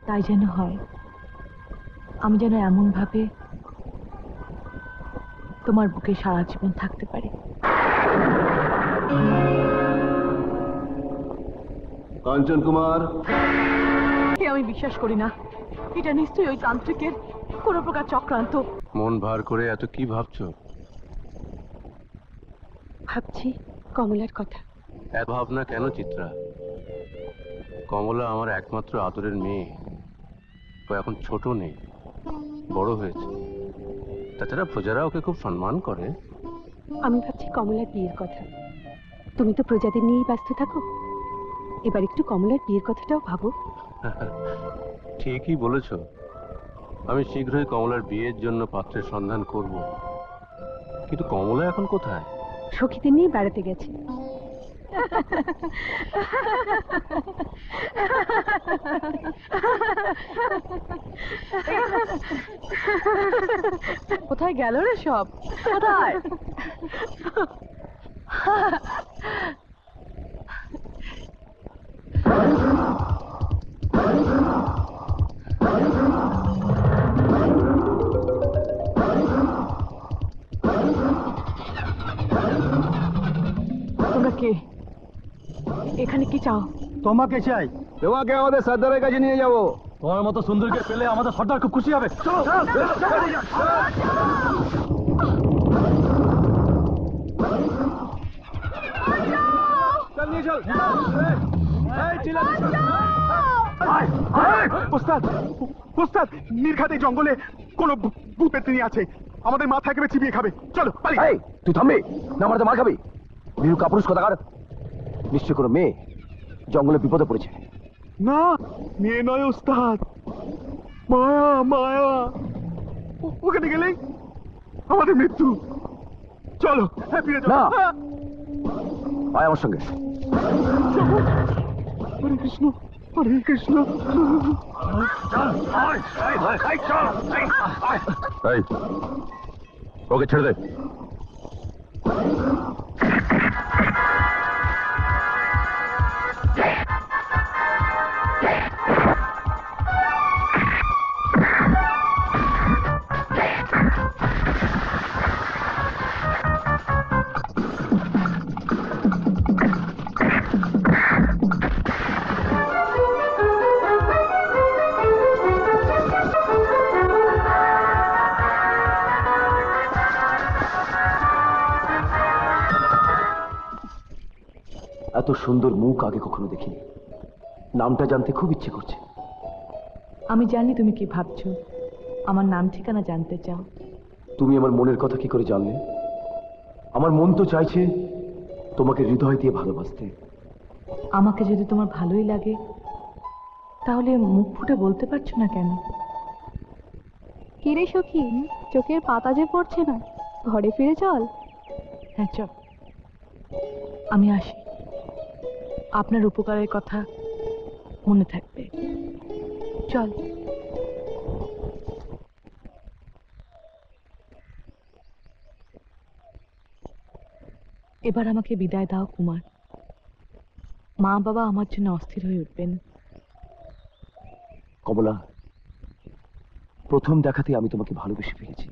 তাই যেন হয়, আমি যেন এমন ভাবে তোমার বুকে সারা জীবন থাকতে পারি। কাঞ্চন কুমার, আমি বিশ্বাস করি না, এটা নিশ্চয়ই ওই তান্ত্রিকের কোনো প্রকার চক্রান্ত। মন ভার করে এত কি ভাবছো? ভাবছি কমলার কথা। এত ভাবনা কেন চিত্রা? কমলা আমার একমাত্র আদরের মেয়ে। ও এখন ছোট নেই, বড় হয়েছে। তাছাড়া প্রজারা ওকে খুব সম্মান করে। আমি ভাবছি কমলার বিয়ের কথা। তুমি তো প্রজাদের নিয়েই ব্যস্ত থাকো, এবার একটু কমলার বিয়ের কথাটাও ভাবো। ঠিকই বলেছ, আমি শীঘ্রই কমলার বিয়ের জন্য পাত্রের সন্ধান করব। কিন্তু কমলা এখন কোথায়? সখীদের নিয়ে বেড়াতে গেছে। কোথায় গেল রে সব? কোথায়? তোমরা কে? এখানে কি চাও? তোমাকে চাই। তোমাকে আমাদের সর্দারের কাছে নিয়ে যাব। তোমার মতো সুন্দরীকে পেলে আমাদের সর্দার খুব খুশি হবে। চলো ওস্তাদ, নির্ঘাত এই জঙ্গলে কোন ভূত পেত্নী আছে, আমাদের মাথা একেবারে চিবিয়ে খাবে। চলো পালিয়ে। তুই থামবি না, আমার তো মার খাবি। বীরু কাপুরুষ কথাকার, নিশ্চয় কোনো মেয়ে জঙ্গলে বিপদে পড়েছে। না, মেয়ে নয় ওস্তাদ, মায়া মায়া। ওখানে গেলেই আমাদের মৃত্যু। চলো ফিরে যাও। না, আয় আমার সঙ্গে। হরে কৃষ্ণ, হরে কৃষ্ণ। ওকে ছেড়ে দে। এত সুন্দর মুখ আগে কখনো দেখিনি। নামটা জানতে খুব ইচ্ছে করছে। আমি জানি তুমি কি ভাবছো, আমার নাম ঠিকানা জানতে চাও। তুমি আমার মনের কথা কি করে জানলে? আমার মন তো চাইছে তোমাকে হৃদয় দিয়ে ভালোবাসতে। আমাকে যদি তোমার ভালোই লাগে, তাহলে মুখ ফুটে বলতে পারছো না কেন? কিরে সখী, চোখের পাতা যে পড়ছে না, ঘরে ফিরে চল। হ্যাঁ চল, আমি আসি। আপনার উপকারের কথা মনে থাকবে। চল। এবার আমাকে বিদায় দাও কুমার। মা বাবা আমার জন্য অস্থির হয়ে উঠবেন। কমলা, প্রথম দেখাতে আমি তোমাকে ভালোবেসে ফেলেছি।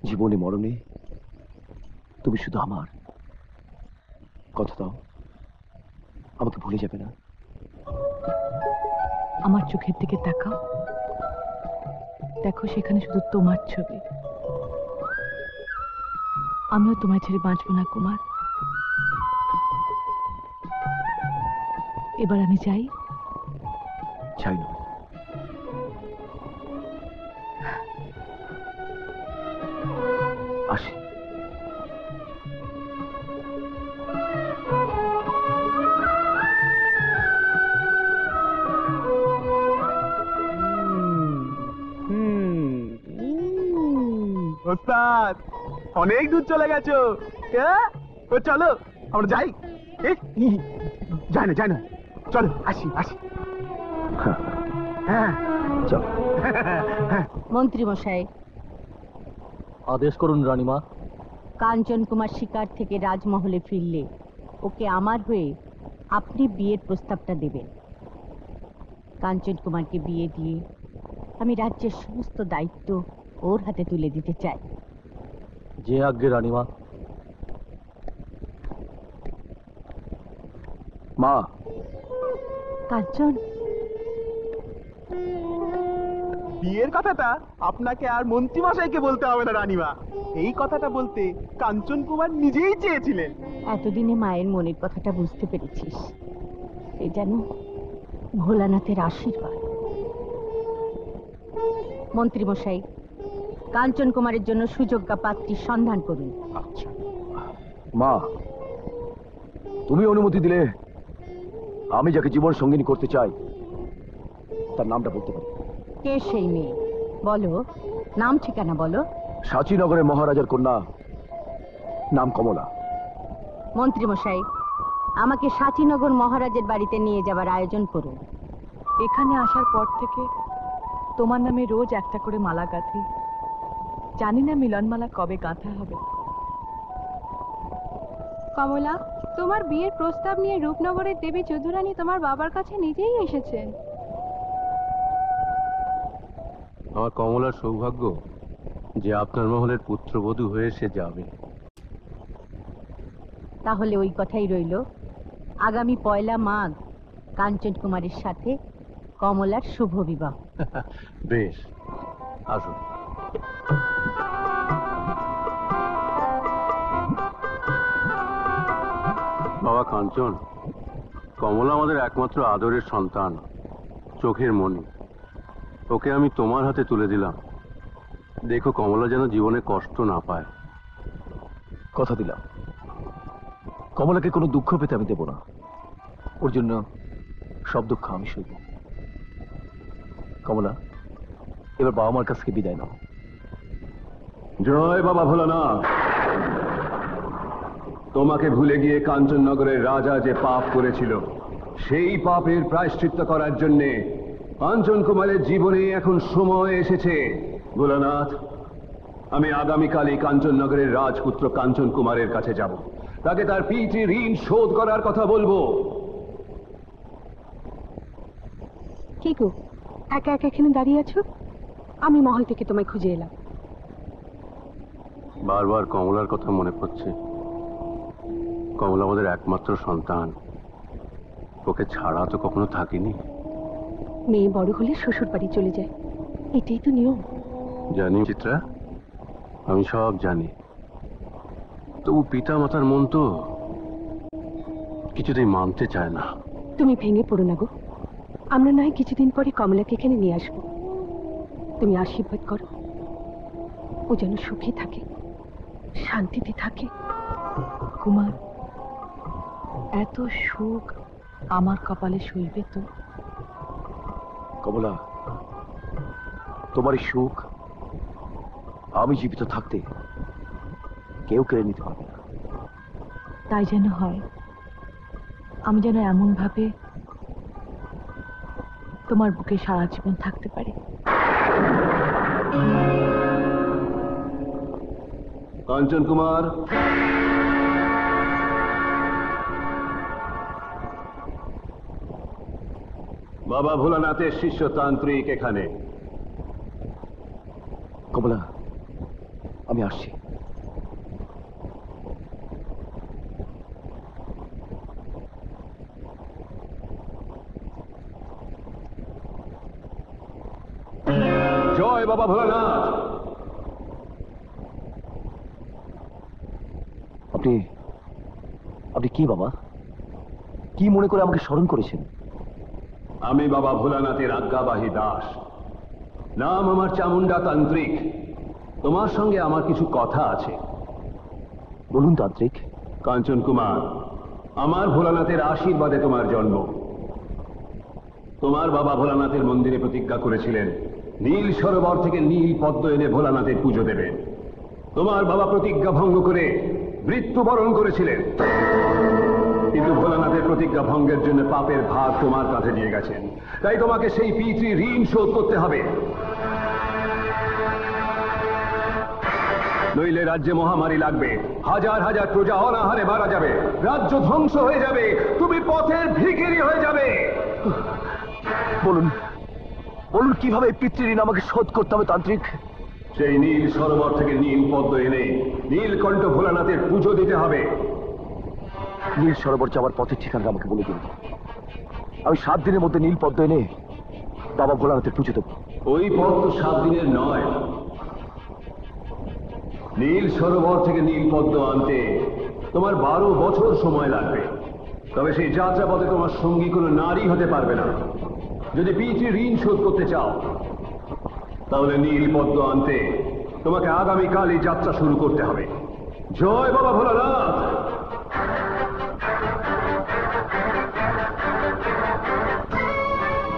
জীবনে মরণে তুমি শুধু আমার। কথা দাও, আমাকে ভুলে যাবে না। আমার চোখের দিকে তাকাও, দেখো সেখানে শুধু তোমার ছবি। আমিও তোমায় ছেড়ে বাঁচবো না কুমার। এবার আমি যাই। চাই না, আসি। ওস্তাদ, অনেক দূর চলে গেছো। ও চলো আমরা যাই। যাই না, চলো আসি আসি। হ্যাঁ চল। মন্ত্রী মশাই, আদেশ করুন রানীমা। কাঞ্চন কুমার শিকার থেকে রাজমহলে ফিরলে ওকে আমার হয়ে আপনি বিয়ের প্রস্তাবটা দেবেন। কাঞ্চন কুমারকে বিয়ে দিয়ে আমি রাজ্যের সমস্ত দায়িত্ব ওর হাতে তুলে দিতে চাই। যে আজ্ঞে রানীমা। মা, কাঞ্চন, বিয়ের কথাটা আপনাকে আর মন্ত্রী মশাইকে বলতে হবে না রানীমা, এই কথাটা বলতে কাঞ্চন কুমার নিজেই চেয়েছিলেন। এতদিনে মায়ের মনের কথাটা বুঝতে পেরেছিস। এ যেন ভোলানাথের আশীর্বাদ। মন্ত্রী মশাই, কাঞ্চন কুমারের জন্য সুযোগ্য পাত্রীর সন্ধান করুন। আচ্ছা, মা, তুমি অনুমতি দিলে আমি যাকে জীবন সঙ্গিনী করতে চাই তার নামটা বলতে পারি। কে সেই মেয়ে? বলো, নাম ঠিকানা বলো। সাচিনগরের মহারাজার কন্যা, নাম কমলা। মন্ত্রী মশাই, আমাকে সাচিনগর মহারাজের বাড়িতে নিয়ে যাবার আয়োজন করুন। এখানে আসার পর থেকে তোমার নামে রোজ একটা করে মালা গাঁথি। জানি না মিলনমালা কবে গাঁথা হবে। কমলা, তোমার বিয়ের প্রস্তাব নিয়ে রূপনগরের দেবী চৌধুরানী তোমার বাবার কাছে নিজেই এসেছেন। আমার কমলার সৌভাগ্য যে আপনার মহলের পুত্রবধূ হয়ে সে যাবে। তাহলে ওই কথাই রইল, আগামী 1 মাঘ কাঞ্চন কুমারের সাথে কমলার শুভ বিবাহ। বেশ, আসুন। বাবা কাঞ্চন, কমলা আমাদের একমাত্র আদরের সন্তান, চোখের মণি। ওকে আমি তোমার হাতে তুলে দিলাম। দেখো কমলা যেন জীবনে কষ্ট না পায়। কথা দিলাম, কমলাকে কোনো দুঃখ পেতে আমি দেব না। ওর জন্য সব দুঃখ আমি সইব। কমলা, এবার বাবা মার কাছ থেকে বিদায় নাও। জয় বাবা ভোলানাথ। তোমাকে ভুলে গিয়ে কাঞ্চননগরের রাজা যে পাপ করেছিল, সেই পাপের প্রায়শ্চিত্ত করার জন্য কাঞ্চন কুমারের জীবনে এখন সময় এসেছে। ভোলানাথ, আমি আগামীকালই কাঞ্চননগরের রাজপুত্র কাঞ্চন কুমারের কাছে যাব। তাকে তার পিতৃ ঋণ শোধ করার কথা বলবো। কি গো, একা একা এখানে দাঁড়িয়ে আছো? আমি মহল থেকে তোমায় খুঁজে এলাম। বারবার কমলার কথা মনে পড়ছে। কমলা আমাদের একমাত্র সন্তান, ওকে ছাড়া তো কখনো থাকিনি। মেয়ে বড় হলে শ্বশুর বাড়ি চলে যায়, এটাই তো নিয়ম। জানি চিত্রা, আমি সব জানি। তবু পিতা মাতার মন তো কিছুতেই মানতে চায় না। তুমি ভেঙে পড়ো না গো, আমরা নয় কিছুদিন পরে কমলাকে এখানে নিয়ে আসবো। তুমি আশীর্বাদ করো, ও যেন সুখে থাকে, শান্তিতে থাকে। কুমার, এত সুখ আমার কপালে সইবে তো? কমলা, তোমার এই সুখ আমি জীবিত থাকতে কেউ কেড়ে নিতে পারবে না। তাই যেন হয়। আমি যেন এমন ভাবে তোমার বুকে সারা জীবন থাকতে পারি। কাঞ্চন কুমার, বাবা ভোলানাথের শিষ্য তান্ত্রিক এখানে। কমলা, আমি আসছি। জয় বাবা ভোলানাথ। আপনি আপনি কি বাবা, কি মনে করে আমাকে স্মরণ করেছেন? আমি বাবা ভোলানাথের আজ্ঞাবাহী দাস, নাম আমার চামুন্ডা তান্ত্রিক। তোমার সঙ্গে আমার কিছু কথা আছে। বলুন তান্ত্রিক। কাঞ্চন কুমার, আমার ভোলানাথের আশীর্বাদে তোমার জন্ম। তোমার বাবা ভোলানাথের মন্দিরে প্রতিজ্ঞা করেছিলেন নীল সরোবর থেকে নীল পদ্ম এনে ভোলানাথের পুজো দেবেন। তোমার বাবা প্রতিজ্ঞা ভঙ্গ করে মৃত্যুবরণ করেছিলেন, কিন্তু ভোলানাথের প্রতিজ্ঞা ভঙ্গের জন্য পাপের ভাগ তোমার কাঁধে দিয়ে গেছেন। তাই তোমাকে সেই পিতৃ ঋণ শোধ করতে হবে, নইলে রাজ্যে মহামারী লাগবে, হাজার হাজার প্রজা অনাহারে মারা যাবে, রাজ্য ধ্বংস হয়ে যাবে, তুমি পথের ভিখিরি হয়ে যাবে। বলুন বলুন কিভাবে এই পিতৃঋণ আমাকে শোধ করতে হবে তান্ত্রিক? সেই নীল সরোবর থেকে নীল পদ্ম এনে নীলকণ্ঠ ভোলানাথের পুজো দিতে হবে। নীল সরোবর যাওয়ার পথের ঠিকানা আমাকে বলে দিন। আমি 7 দিনের মধ্যে নীল পদ্ম এনে বাবা ভোলানাথের পুজো দেবো। ওই পথ তো 7 দিনের নয়। নীল সরোবর থেকে নীল পদ্ম আনতে তোমার 12 বছর সময় লাগবে। তবে সেই যাত্রাপথে তোমার সঙ্গী কোনো নারী হতে পারবে না। যদি পিতৃ ঋণ শোধ করতে চাও তাহলে নীল পদ্ম আনতে তোমাকে আগামীকালই যাত্রা শুরু করতে হবে। জয় বাবা ভোলানাথ।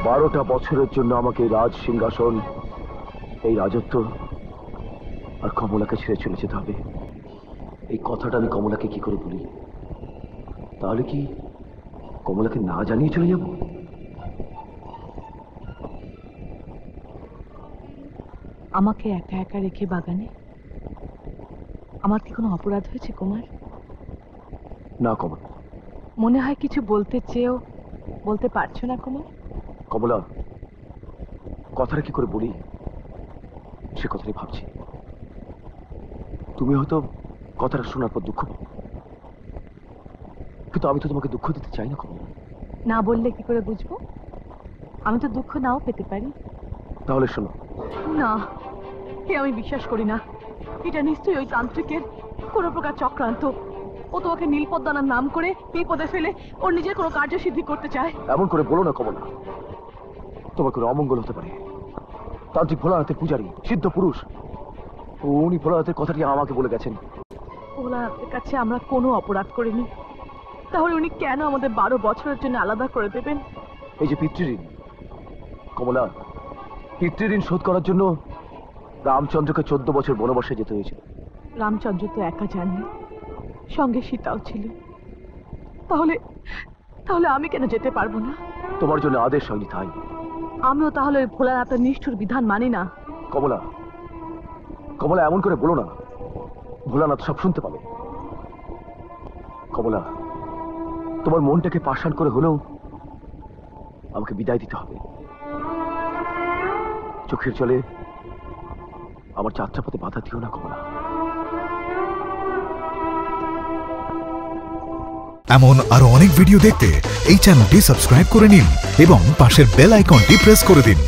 12টা বছরের জন্য আমাকে এই রাজ সিংহাসন, এই রাজত্ব আর কমলাকে ছেড়ে চলে যেতে হবে। এই কথাটা আমি কমলাকে কি করে বলি? তাহলে কি কমলাকে না জানিয়ে চলে যাব? আমাকে একা একা রেখে বাগানে আমার কি কোনো অপরাধ হয়েছে কুমার? না কমলা। মনে হয় কিছু বলতে চেয়েও বলতে পারছো না কুমার। কমলা, কথাটা কি করে বলি সে কথাটাই ভাবছি। তুমি হয়তো কথাটা শোনার পর দুঃখ পাবে, কিন্তু আমি তো তোমাকে দুঃখ দিতে চাই না কমলা। না বললে কি করে বুঝবো? আমি তো দুঃখ নাও পেতে পারি। তাহলে শোনো। না, এ আমি বিশ্বাস করি না। এটা নিশ্চয়ই ওই তান্ত্রিকের কোনো প্রকার চক্রান্ত। ও তোমাকে নীলপদ্মানার নাম করে বিপদে ফেলে ওর নিজের কোনো কার্যসিদ্ধি করতে চায়। এমন করে বলো না কমলা, তোমার কোনো অমঙ্গল হতে পারে। তান্ত্রিক ভোলানাথের পূজারী, সিদ্ধ পুরুষ, উনি ভোলানাথের কথাটি আমাকে বলে গেছেন। ভোলানাথের কাছে আমরা কোনো অপরাধ করিনি, তাহলে উনি কেন আমাদের 12 বছরের জন্য আলাদা করে দেবেন? এই যে পিতৃঋণ কমলা, পিতৃঋণ শোধ করার জন্য রামচন্দ্রকে 14 বছর বনবাসে যেতে হয়েছিল। রামচন্দ্র তো একা যাননি, সঙ্গে সীতাও ছিল। তাহলে তাহলে আমি কেন যেতে পারবো না? তোমার জন্য আদেশ হয়নি তাই। আমিও তাহলে ওই ভোলানাথের নিষ্ঠুর বিধান মানি না। কমলা, কমলা এমন করে বলো না, ভোলানাথ সব শুনতে পাবে। কমলা, তোমার মনটাকে পাষাণ করে হলেও আমাকে বিদায় দিতে হবে। চোখের জলে আমার যাত্রাপথে বাধা দিও না কমলা। এমন আরো অনেক ভিডিও দেখতে এই চ্যানেলটি সাবস্ক্রাইব করে নিন এবং পাশের বেল আইকনটি প্রেস করে দিন।